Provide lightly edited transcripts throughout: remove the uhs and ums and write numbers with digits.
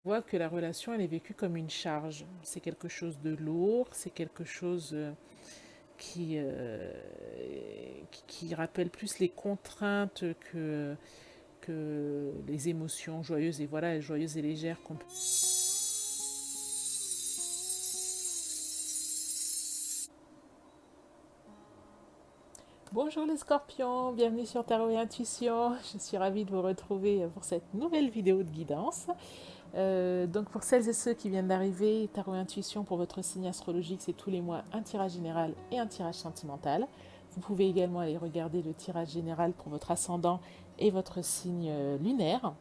On voit que la relation, elle est vécue comme une charge. C'est quelque chose de lourd, c'est quelque chose qui, euh, qui rappelle plus les contraintes que les émotions joyeuses et voilà, joyeuses et légères qu'on peut. Bonjour les scorpions, bienvenue sur Tarot et Intuition. Je suis ravie de vous retrouver pour cette nouvelle vidéo de guidance. Donc pour celles et ceux qui viennent d'arriver, Tarot et Intuition pour votre signe astrologique, c'est tous les mois un tirage général et un tirage sentimental. Vous pouvez également aller regarder le tirage général pour votre ascendant et votre signe lunaire.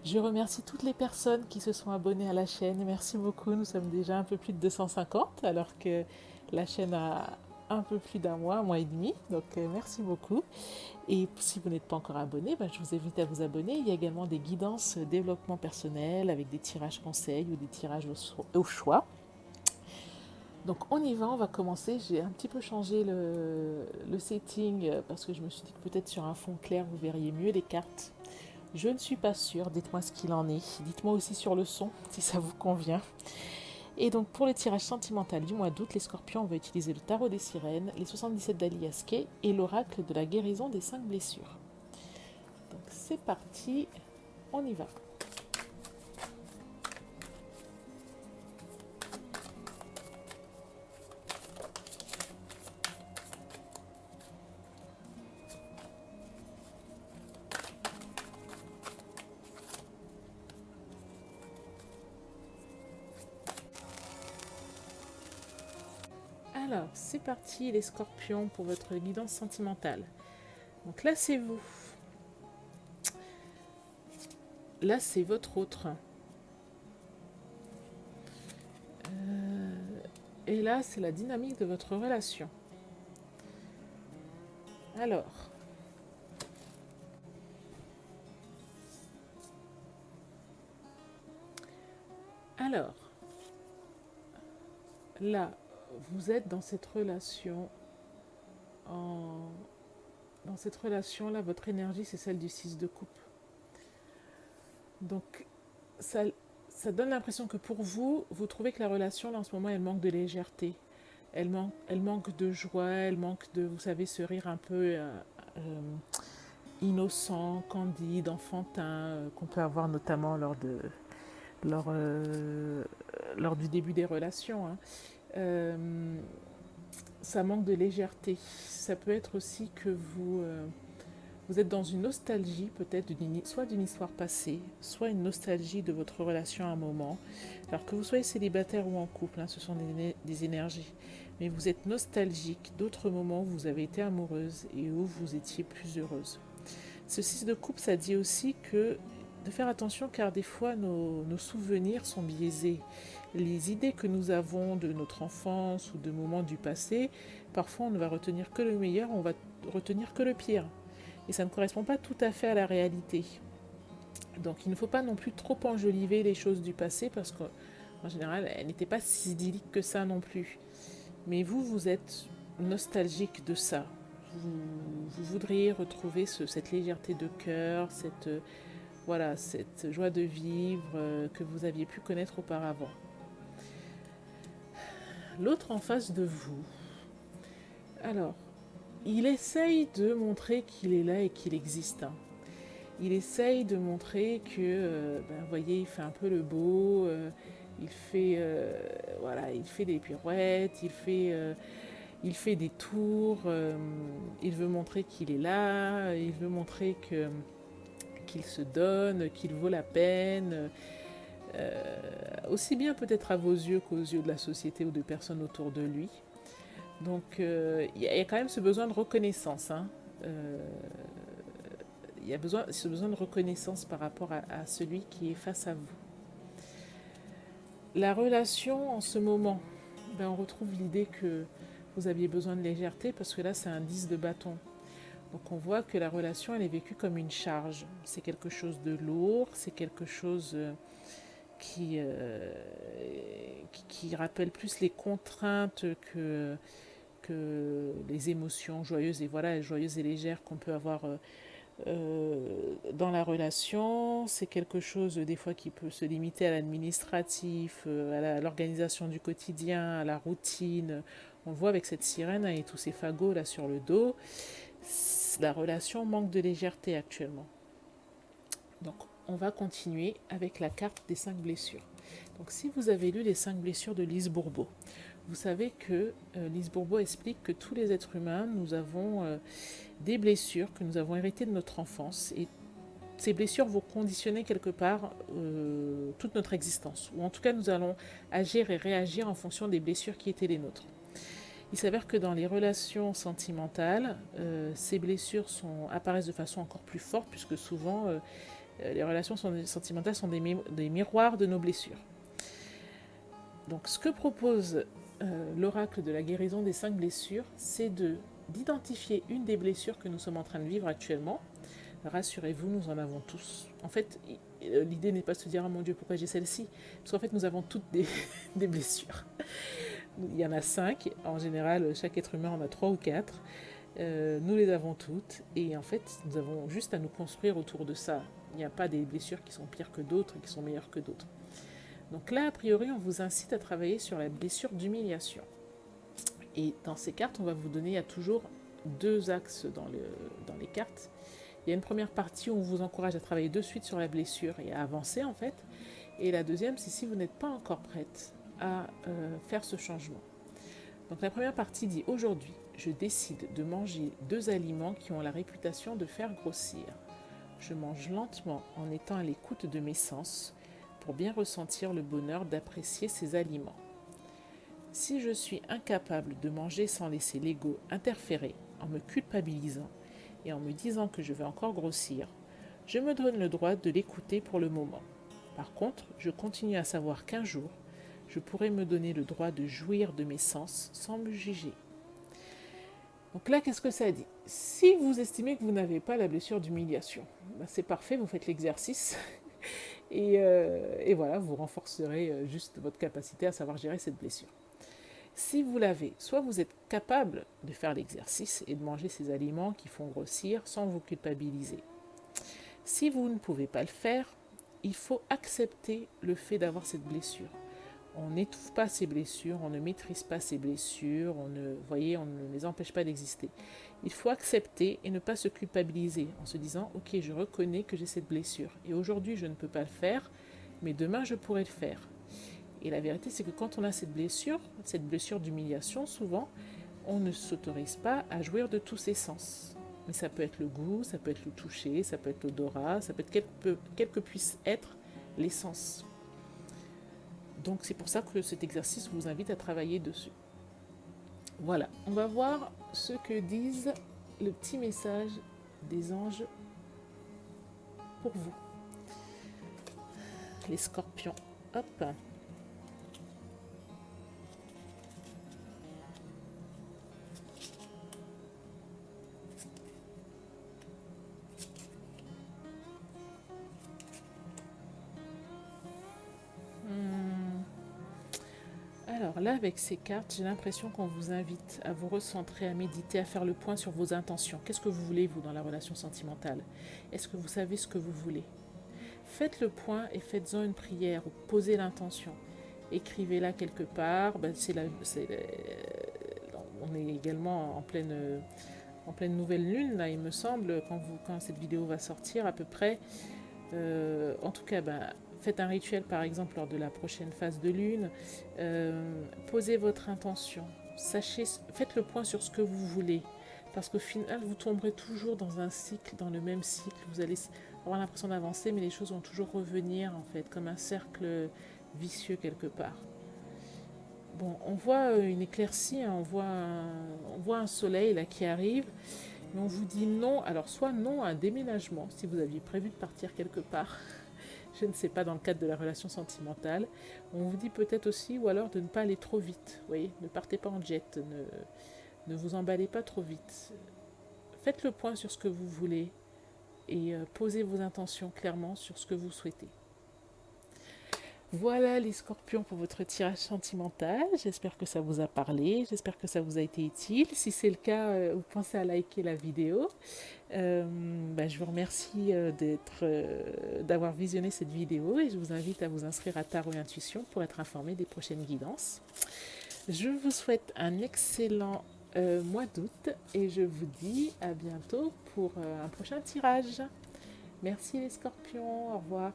Je remercie toutes les personnes qui se sont abonnées à la chaîne. Merci beaucoup, nous sommes déjà un peu plus de 250 alors que la chaîne a un peu plus d'un mois et demi. Donc merci beaucoup. Et si vous n'êtes pas encore abonné, je vous invite à vous abonner. Il y a également des guidances développement personnel avec des tirages conseils ou des tirages au choix. Donc on y va, on va commencer. J'ai un petit peu changé le setting parce que je me suis dit que peut-être sur un fond clair vous verriez mieux les cartes. Je ne suis pas sûre, dites-moi ce qu'il en est. Dites-moi aussi sur le son si ça vous convient. Et donc pour le tirage sentimental du mois d'août, les scorpions, on va utiliser le tarot des sirènes, les 77 d'Alias Kay et l'oracle de la guérison des 5 blessures. Donc c'est parti, on y va. Alors, c'est parti les scorpions pour votre guidance sentimentale. Donc là, c'est vous. Là, c'est votre autre. Et là, c'est la dynamique de votre relation. Alors, alors, là, vous êtes dans cette relation en... Dans cette relation-là, votre énergie, c'est celle du 6 de coupe. Donc, ça, ça donne l'impression que pour vous, vous trouvez que la relation, là, en ce moment, elle manque de légèreté. Elle manque de joie, elle manque de, vous savez, ce rire un peu innocent, candide, enfantin, qu'on peut avoir notamment lors, euh, lors du début des relations. Hein. Euh, Ça manque de légèreté. Ça peut être aussi que vous êtes dans une nostalgie peut-être soit d'une histoire passée, soit une nostalgie de votre relation à un moment. Alors que vous soyez célibataire ou en couple, hein, ce sont des énergies. Mais vous êtes nostalgique d'autres moments où vous avez été amoureuse et où vous étiez plus heureuse. Ce 6 de coupe, ça dit aussi que de faire attention car des fois nos souvenirs sont biaisés. Les idées que nous avons de notre enfance ou de moments du passé, parfois on ne va retenir que le meilleur, on va retenir que le pire. Et ça ne correspond pas tout à fait à la réalité. Donc il ne faut pas non plus trop enjoliver les choses du passé parce qu'en général, elles n'étaient pas si idylliques que ça non plus. Mais vous, vous êtes nostalgique de ça. Vous voudriez retrouver cette légèreté de cœur, voilà, cette joie de vivre que vous aviez pu connaître auparavant. L'autre en face de vous, alors, il essaye de montrer qu'il est là et qu'il existe. Hein. Il essaye de montrer que, vous voyez, il fait un peu le beau, voilà, il fait des pirouettes, il fait des tours, il veut montrer qu'il est là, il veut montrer qu'il se donne, qu'il vaut la peine, aussi bien peut-être à vos yeux qu'aux yeux de la société ou de personnes autour de lui. Donc il y a quand même ce besoin de reconnaissance. Hein. Euh, il y a ce besoin de reconnaissance par rapport à celui qui est face à vous. La relation en ce moment, on retrouve l'idée que vous aviez besoin de légèreté parce que là c'est un 10 de bâton. Donc on voit que la relation elle est vécue comme une charge. C'est quelque chose de lourd, c'est quelque chose qui, euh, qui rappelle plus les contraintes que les émotions joyeuses et voilà, joyeuses et légères qu'on peut avoir dans la relation. C'est quelque chose des fois qui peut se limiter à l'administratif, à l'organisation du quotidien, à la routine. On le voit avec cette sirène et tous ces fagots là sur le dos. La relation manque de légèreté actuellement. Donc on va continuer avec la carte des 5 blessures. Donc si vous avez lu les 5 blessures de Lise Bourbeau, vous savez que Lise Bourbeau explique que tous les êtres humains, nous avons des blessures que nous avons héritées de notre enfance, et ces blessures vont conditionner quelque part toute notre existence, ou en tout cas nous allons agir et réagir en fonction des blessures qui étaient les nôtres. Il s'avère que dans les relations sentimentales, ces blessures apparaissent de façon encore plus forte, puisque souvent les relations sentimentales sont des miroirs de nos blessures. Donc ce que propose l'oracle de la guérison des 5 blessures, c'est d'identifier une des blessures que nous sommes en train de vivre actuellement. Rassurez-vous, nous en avons tous. En fait, l'idée n'est pas de se dire « Ah mon Dieu, pourquoi j'ai celle-ci ?» Parce qu'en fait, nous avons toutes des blessures. Il y en a 5. En général, chaque être humain en a 3 ou 4. Nous les avons toutes. Et en fait, nous avons juste à nous construire autour de ça. Il n'y a pas des blessures qui sont pires que d'autres et qui sont meilleures que d'autres. Donc là, a priori, on vous incite à travailler sur la blessure d'humiliation. Et dans ces cartes, on va vous donner, il y a toujours 2 axes dans les cartes. Il y a une première partie où on vous encourage à travailler de suite sur la blessure et à avancer en fait. Et la deuxième, c'est si vous n'êtes pas encore prête à faire ce changement. Donc la première partie dit « Aujourd'hui, je décide de manger 2 aliments qui ont la réputation de faire grossir. Je mange lentement en étant à l'écoute de mes sens pour bien ressentir le bonheur d'apprécier ces aliments. Si je suis incapable de manger sans laisser l'ego interférer en me culpabilisant et en me disant que je vais encore grossir, je me donne le droit de l'écouter pour le moment. Par contre, je continue à savoir qu'un jour, je pourrai me donner le droit de jouir de mes sens sans me juger. » Donc là, qu'est-ce que ça dit? Si vous estimez que vous n'avez pas la blessure d'humiliation, c'est parfait, vous faites l'exercice. Et voilà, vous renforcerez juste votre capacité à savoir gérer cette blessure. Si vous l'avez, soit vous êtes capable de faire l'exercice et de manger ces aliments qui font grossir sans vous culpabiliser. Si vous ne pouvez pas le faire, il faut accepter le fait d'avoir cette blessure. On n'étouffe pas ces blessures, on ne maîtrise pas ces blessures, on ne les empêche pas d'exister. Il faut accepter et ne pas se culpabiliser en se disant « Ok, je reconnais que j'ai cette blessure et aujourd'hui je ne peux pas le faire, mais demain je pourrai le faire. » Et la vérité, c'est que quand on a cette blessure d'humiliation, souvent, on ne s'autorise pas à jouir de tous ses sens. Mais ça peut être le goût, ça peut être le toucher, ça peut être l'odorat, ça peut être quel que puisse être les sens. Donc c'est pour ça que cet exercice vous invite à travailler dessus. Voilà, on va voir ce que disent le petit message des anges pour vous. Les scorpions. Hop. Alors là, avec ces cartes, j'ai l'impression qu'on vous invite à vous recentrer, à méditer, à faire le point sur vos intentions. Qu'est-ce que vous voulez, vous, dans la relation sentimentale? Est-ce que vous savez ce que vous voulez? Faites le point et faites-en une prière ou posez l'intention. Écrivez-la quelque part. On est également en pleine nouvelle lune, là, il me semble, quand cette vidéo va sortir à peu près. En tout cas, faites un rituel par exemple lors de la prochaine phase de lune. Posez votre intention. Faites le point sur ce que vous voulez. Parce qu'au final, vous tomberez toujours dans un cycle, dans le même cycle. Vous allez avoir l'impression d'avancer, mais les choses vont toujours revenir en fait, comme un cercle vicieux quelque part. Bon, on voit une éclaircie, hein, on voit un soleil là qui arrive. Mais on vous dit non, alors soit non à un déménagement, si vous aviez prévu de partir quelque part, je ne sais pas, dans le cadre de la relation sentimentale. On vous dit peut-être aussi, ou alors de ne pas aller trop vite, vous voyez, ne partez pas en jet, ne vous emballez pas trop vite. Faites le point sur ce que vous voulez et posez vos intentions clairement sur ce que vous souhaitez. Voilà les scorpions pour votre tirage sentimental. J'espère que ça vous a parlé, j'espère que ça vous a été utile. Si c'est le cas, vous pensez à liker la vidéo. Je vous remercie d'avoir visionné cette vidéo et je vous invite à vous inscrire à Tarot et Intuition pour être informé des prochaines guidances. Je vous souhaite un excellent mois d'août et je vous dis à bientôt pour un prochain tirage. Merci les scorpions, au revoir.